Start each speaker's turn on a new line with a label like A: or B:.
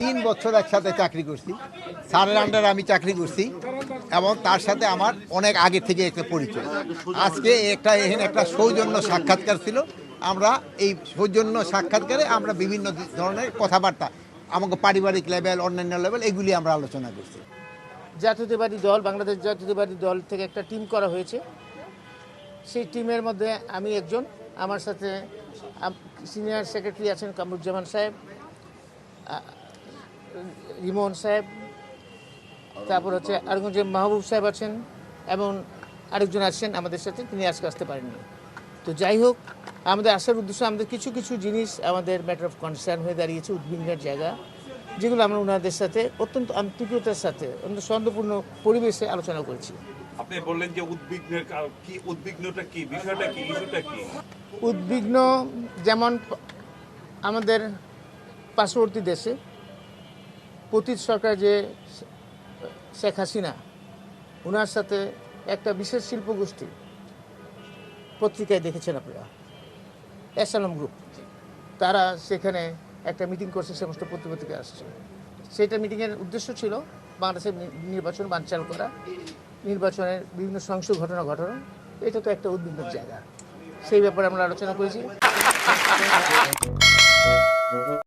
A: 3 বছর একসাথে চাকরি করছি, স্যারের আন্ডারে আমি চাকরি করছি এবং তার সাথে আমার অনেক আগে থেকে একটা পরিচয়। আজকে এখানে একটা সৌজন্য সাক্ষাৎকার ছিল। আমরা এই সৌজন্য সাক্ষাৎকারে আমরা বিভিন্ন ধরনের কথাবার্তা আমাকে পারিবারিক লেভেল, অন্যান্য লেভেল এগুলি আমরা আলোচনা করছি।
B: জাতীয়তাবাদী দল, বাংলাদেশ জাতীয়তাবাদী দল থেকে একটা টিম করা হয়েছে। সেই টিমের মধ্যে আমি একজন, আমার সাথে সিনিয়র সেক্রেটারি আছেন কামরুজ্জামান সাহেব, রিমন সাহেব, তারপর হচ্ছে আরেকজন যে মাহবুব সাহেব আছেন এবং আরেকজন আছেন আমাদের সাথে, তিনি আজকে আসতে পারেননি। তো যাই হোক, আমাদের আসার উদ্দেশ্য আমাদের কিছু কিছু জিনিস আমাদের ম্যাটার অফ কনসার্ন হয়ে দাঁড়িয়েছে, উদ্বিগ্নের জায়গা, যেগুলো আমরা ওনাদের সাথে অত্যন্ত আন্তরিকতার সাথে অত্যন্ত সৌহার্দ্যপূর্ণ পরিবেশে আলোচনা করেছি।
C: আপনি বললেন যে উদ্বিগ্নটা কি, বিষয়টা কি, ইস্যুটা কি?
B: উদ্বিগ্ন যেমন আমাদের পার্শ্ববর্তী দেশে পতিত সরকার যে শেখ হাসিনা, ওনার সাথে একটা বিশেষ শিল্পগোষ্ঠী, পত্রিকায় দেখেছেন আপনারা, এসালাম গ্রুপ, তারা সেখানে একটা মিটিং করছে, সমস্ত পত্রিকা আসছে। সেটা মিটিংয়ের উদ্দেশ্য ছিল বাংলাদেশের নির্বাচন বানচাল করা, নির্বাচনের বিভিন্ন সহিংস ঘটনা ঘটানো। এটা তো একটা উদ্বিগ্নের জায়গা, সেই ব্যাপারে আমরা আলোচনা করেছি।